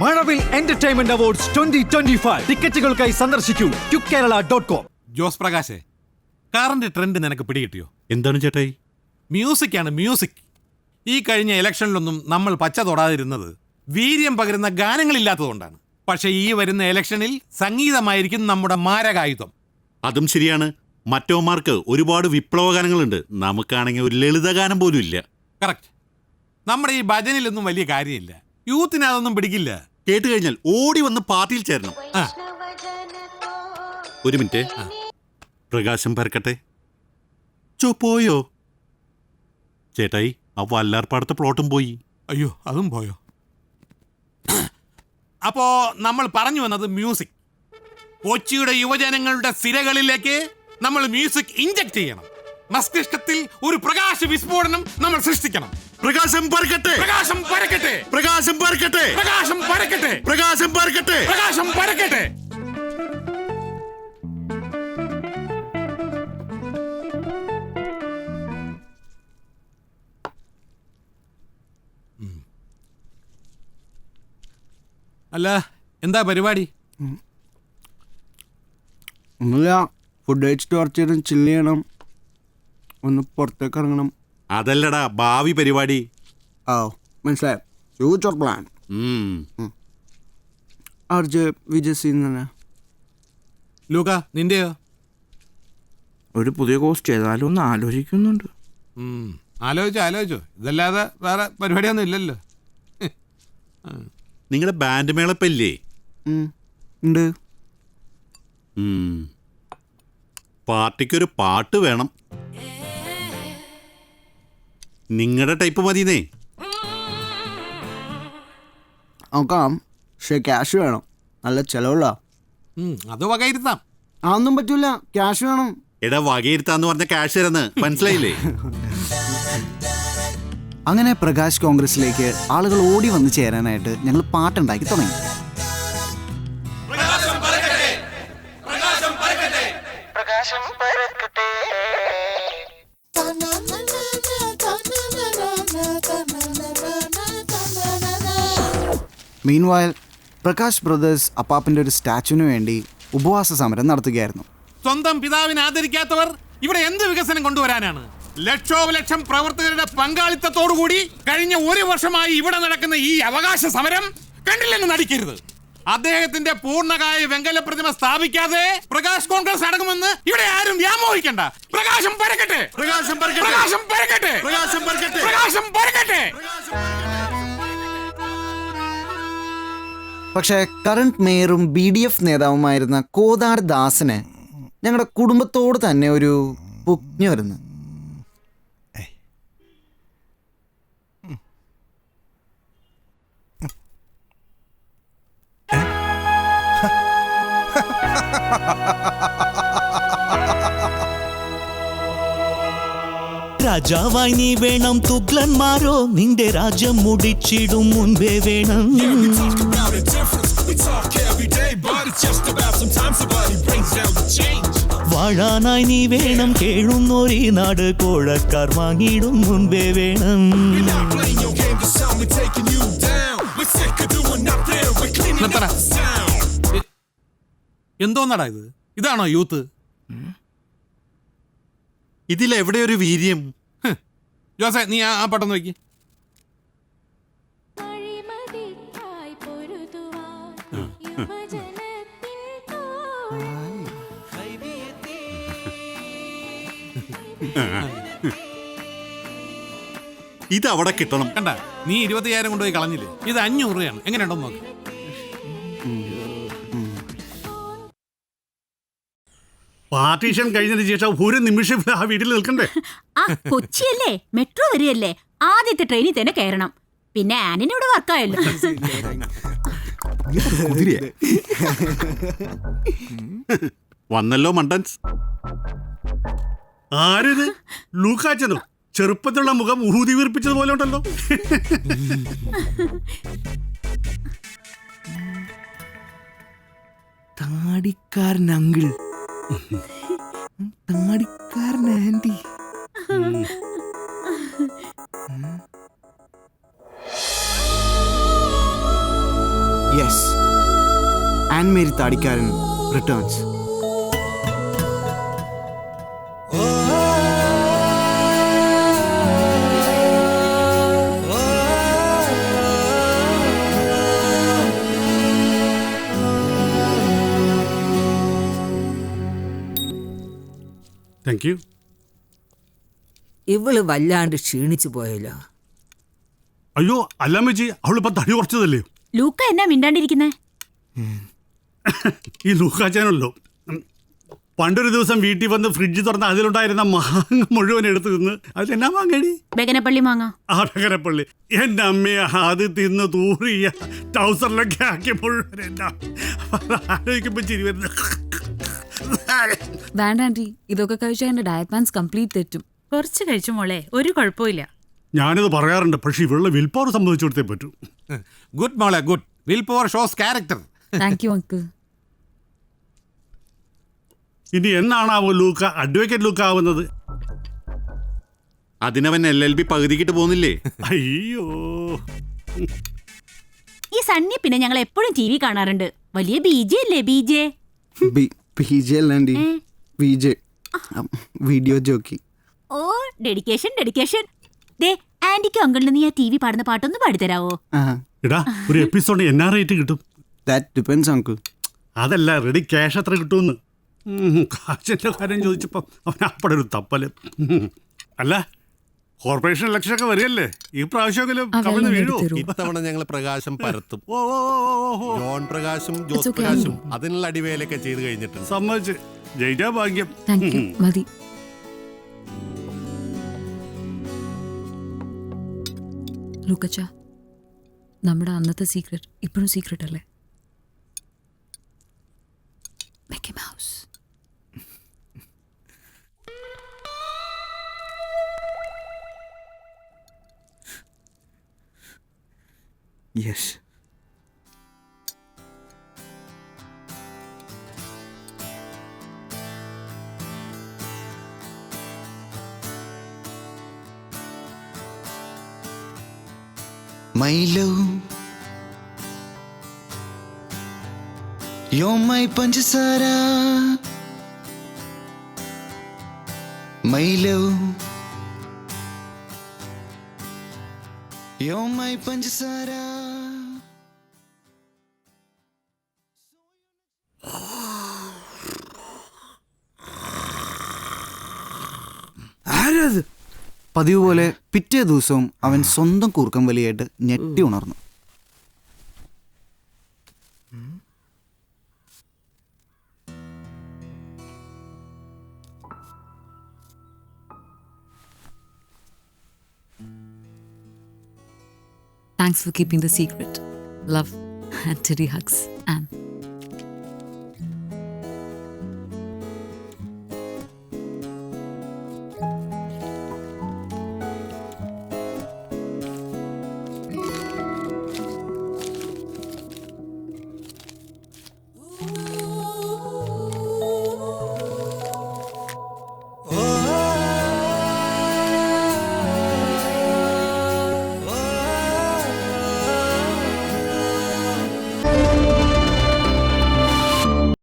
മഴവിൽ entertainment awards 2025 ടിക്കറ്റുകൾക്കായി സന്ദർശിക്കൂ QKerala.com. Jose പ്രകാശേ, കാറിന്റെ trend നിനക്ക് പിടികിട്ടിയോ? എന്താണ് ചേട്ടായി? മ്യൂസിക് ആണ്, മ്യൂസിക്. ഈ കഴിഞ്ഞ ഇലക്ഷനിലൊന്നും നമ്മൾ പച്ച തൊടാതിരുന്നത് വീര്യം പകരുന്ന ഗാനങ്ങളില്ലാത്തതുകൊണ്ടാണ്. പക്ഷേ ഈ വരുന്ന ഇലക്ഷനിൽ സംഗീതമായിരിക്കും നമ്മുടെ മാരകായുധം. അതും ശരിയാണ്. മറ്റോമാർക്ക് ഒരുപാട് വിപ്ലവ ഗാനങ്ങളുണ്ട്, നമുക്കാണെങ്കിൽ ഒരു ലളിതഗാനം പോലും ഇല്ല. കറക്റ്റ്. നമ്മുടെ ഈ ഭജനിലൊന്നും വലിയ കാര്യമില്ല. യൂത്തിന് അതൊന്നും പിടിക്കില്ല. കേട്ട് കഴിഞ്ഞാൽ ഓടി വന്ന് പാർട്ടിയിൽ ചേരണം. ഒരു മിനിറ്റ്, പ്രകാശം പരക്കട്ടെ. പോയോ ചേട്ടായി? ആ വല്ലാർപ്പാടത്തെ പ്ലോട്ടും പോയി. അയ്യോ, അതും പോയോ? അപ്പോ നമ്മൾ പറഞ്ഞു വന്നത് മ്യൂസിക്. കൊച്ചിയുടെ യുവജനങ്ങളുടെ സിരകളിലേക്ക് നമ്മൾ മ്യൂസിക് ഇഞ്ചക്ട് ചെയ്യണം. മസ്തിഷ്കത്തിൽ ഒരു പ്രകാശ വിസ്ഫോടനം നമ്മൾ സൃഷ്ടിക്കണം. പ്രകാശം പരക്കട്ടെ, പ്രകാശം പരക്കട്ടെ, പ്രകാശം പരക്കട്ടെ, പ്രകാശം പരക്കട്ടെ, പ്രകാശം പരക്കട്ടെ, പ്രകാശം പരക്കട്ടെ. അല്ല, എന്താ പരിപാടി? ഒന്നുമില്ല, ഫുഡ് കഴിച്ചിട്ട് കുറച്ച് നേരം ചില്ല് ചെയ്യണം, ഒന്ന് പുറത്തേക്ക് ഇറങ്ങണം. അതല്ലടാ ഭാവി പരിപാടി. ആ മനസ്സിലായി, ഫ്യൂച്ചർ പ്ലാൻ. ആർജ് വിജയ് സിംഗ് തന്നെ. ലൂക്ക, നിന്റെയോ? ഒരു പുതിയ കോസ്റ്റ് ചെയ്താലും ഒന്ന് ആലോചിക്കുന്നുണ്ട്. ആലോചിച്ചോ. ഇതല്ലാതെ വേറെ പരിപാടിയൊന്നും ഇല്ലല്ലോ. നിങ്ങളുടെ ബാൻഡ് മേളപ്പല്ലേ? ഉണ്ട്. പാർട്ടിക്കൊരു പാട്ട് വേണം. നിങ്ങളുടെ ടൈപ്പ് മതിന്നേ. നോക്കാം, പക്ഷേ ക്യാഷ് വേണം. നല്ല ചിലവുള്ള. അത് വകയിരുത്താം. അതൊന്നും പറ്റൂല, ക്യാഷ് വേണം. എടാ, വകയിരുത്താന്ന് പറഞ്ഞ ക്യാഷ് തരുന്ന് മനസ്സിലായില്ലേ? അങ്ങനെ പ്രകാശ് കോൺഗ്രസിലേക്ക് ആളുകൾ ഓടി വന്ന് ചേരാനായിട്ട് ഞങ്ങൾ പാട്ടുണ്ടാക്കി തുടങ്ങി. മീൻവൈൽ പ്രകാശ് ബ്രദേഴ്സ് അപ്പാപ്പൻ്റെ ഒരു സ്റ്റാച്ചുവിന് വേണ്ടി ഉപവാസ സമരം നടത്തുകയായിരുന്നു. സ്വന്തം പിതാവിനെ ആദരിക്കാത്തവർ ഇവിടെ എന്ത് വികസനം കൊണ്ടുവരാനാണ്? ലക്ഷോപലക്ഷം പ്രവർത്തകരുടെ പങ്കാളിത്തത്തോടുകൂടി കഴിഞ്ഞ ഒരു വർഷമായി ഇവിടെ നടക്കുന്ന ഈ അവകാശ സമരം കണ്ടില്ലെന്ന് നടിക്കരുത്. അദ്ദേഹത്തിന്റെ പൂർണ്ണകായ വെങ്കല പ്രതിമ സ്ഥാപിക്കാതെ പ്രകാശ് കോൺഗ്രസ് അടങ്ങുമെന്ന് ഇവിടെ ആരും വ്യാമോഹിക്കണ്ട. പ്രകാശം പരക്കട്ടെ, പ്രകാശം പരക്കട്ടെ, പ്രകാശം പരക്കട്ടെ, പ്രകാശം പരക്കട്ടെ, പ്രകാശം പരക്കട്ടെ. പക്ഷേ കറണ്ട് മേയറും BDF നേതാവുമായിരുന്ന കോതാർ ദാസിന് ഞങ്ങളുടെ കുടുംബത്തോട് തന്നെ ഒരു പുജ്ഞ വരുന്നു. രാജാവായി നീ വേണം, തുഗ്ലന്മാരോ നിന്റെ രാജ്യം മുടിച്ചിടും മുൻപേ വേണം. വാഴാനായി നീ വേണം, കേഴുന്നോരീ നാട് കോഴക്കാർ വാങ്ങിയിടും മുൻപേ വേണം. എന്തോന്നടാ ഇത്? ഇതാണോ യൂത്ത്? ഇതിലെവിടെ ഒരു വീര്യം? ജോസേ, നീ ആ പട്ടം നോക്കി. ഇത് അവിടെ കിട്ടണം. കണ്ട, നീ 25,000 കൊണ്ടുപോയി കളഞ്ഞില്ലേ? ഇത് 500 രൂപയാണ്. എങ്ങനെയുണ്ടോന്ന് നോക്ക്. പാർട്ടീഷൻ കഴിഞ്ഞതിന് ശേഷം ഒരു നിമിഷം ആ വീട്ടിൽ നിൽക്കണ്ടേ? ആ കൊച്ചിയല്ലേ, മെട്രോ വരികയല്ലേ, ആദ്യത്തെ ട്രെയിനിൽ തന്നെ കയറണം. പിന്നെ ആനിന് ഇവിടെ വർക്കായല്ലോ. വന്നല്ലോ മണ്ടൻസ്. ആരിത്? ലൂക്കാച്ചനോ? ചെറുപ്പത്തിലുള്ള മുഖം ഊതി വീർപ്പിച്ചതുപോലെ ഉണ്ടല്ലോ. താടിക്കാരൻ അങ്കിൾ, താടിക്കാരൻ ആന്റി. യെസ്, ആൻഡ് മേരി താടിക്കാരൻ റിട്ടേൺസ്. Thank you. ഇവള് വല്ലാണ്ട് ക്ഷീണിച്ചു പോയല്ലോ. അയ്യോ അല്ലമ്മച്ചി, അവളിപ്പോ തടി കുറച്ചതല്ലേ. ലൂക്ക എന്നാ മിണ്ടാണ്ടിരിക്കുന്നേ? ഈ ലൂക്കാച്ചാനല്ലോ, പണ്ടൊരു ദിവസം വീട്ടിൽ വന്ന് ഫ്രിഡ്ജ് തുറന്ന് അതിലുണ്ടായിരുന്ന മാങ്ങ മുഴുവൻ എടുത്ത് തിന്ന്. അതിലെന്നാ മാങ്ങടി? ബെഗനപ്പള്ളി മാങ്ങ. ആടകരപ്പള്ളി. എൻ്റെ അമ്മയെ അത് തിന്ന് തൂറിയ ടൗസറിലൊക്കെ ആക്കി മുഴുവൻ. എന്നാ ആലോചിക്കുമ്പോ ചിരി വരുന്നത്. വേണ്ട ആന്റി, ഇതൊക്കെ കഴിച്ചാൽ എന്റെ ഡയറ്റ് പ്ലാൻസ് കംപ്ലീറ്റ് തെറ്റും. കുറച്ച് കഴിച്ചു മോളെ, ഒരു കുഴപ്പമില്ല. ഞാനിത് പറയാറുണ്ട്, പക്ഷെ ഇവളുടെ വിൽ പവർ സംബന്ധിച്ചു കൊടുത്തേ പറ്റൂ. ഗുഡ് മോളെ, good. Will power shows character. Thank you uncle. ഇനി എന്നാണാവോ ലൂക്ക അഡ്വക്കേറ്റ് ലൂക്ക ആവുന്നത്? അതിനവൻ LLB പകുതിക്കിട്ട് പോകുന്നില്ലേ? അയ്യോ, ഈ സണ്ണി പിന്നെ ഞങ്ങൾ എപ്പോഴും TV കാണാറുണ്ട്. വലിയ BJ അല്ലേ? BJ PJ അല്ലാണ്ടി VJ, വീഡിയോ ജോക്കി. ഓ, ഡെഡിക്കേഷൻ ഡെഡിക്കേഷൻ. ദേ, ആന്റിക്കും അങ്കിളിന് നീ ആ TV പാടുന്ന പാട്ടൊന്ന് പാടിത്തരാവോ? എടാ ഒരു എപ്പിസോഡ് എന്നാ റേറ്റ് കിട്ടും? That depends uncle. അതല്ല, റെഡി ക്യാഷ് എത്ര കിട്ടുമെന്ന്. കാശിൻ്റെ കാര്യം ചോദിച്ചപ്പോൾ അവൻ അപ്പടെ ഒരു തപ്പല്. അല്ല, കോർപ്പറേഷൻ ഇലക്ഷനൊക്കെ വരികയല്ലേ, ഈ പ്രാവശ്യമെങ്കിലും കവിഞ്ഞ് വീഴുമോ? ഇത്തവണ ഞങ്ങൾ പ്രകാശം പരത്തും. ഓ ഓ ഓ ഓ, ജോൺ പ്രകാശും ജോസ് പ്രകാശും അതിനുള്ള അടിവേലൊക്കെ ചെയ്ത് കഴിഞ്ഞിട്ടുണ്ട്. സമ്മതിച്ച്. ജയിച്ചാ ഭാഗ്യം. Thank you. മതി. ലൂക്കച്ച, നമ്മുടെ അന്നത്തെ സീക്രട്ട് ഇപ്പോഴും സീക്രട്ട് അല്ലേ? Mickey mouse. Yes. My love, you're my panchasara. My love, you're my panchasara. ആരത്? പതിവ് പോലെ പിറ്റേ ദിവസവും അവൻ സ്വന്തം കൂർക്കം വലിയായിട്ട് ഞെട്ടി ഉണർന്നു. Thanks for keeping the secret. Love and teddy hugs, Anne.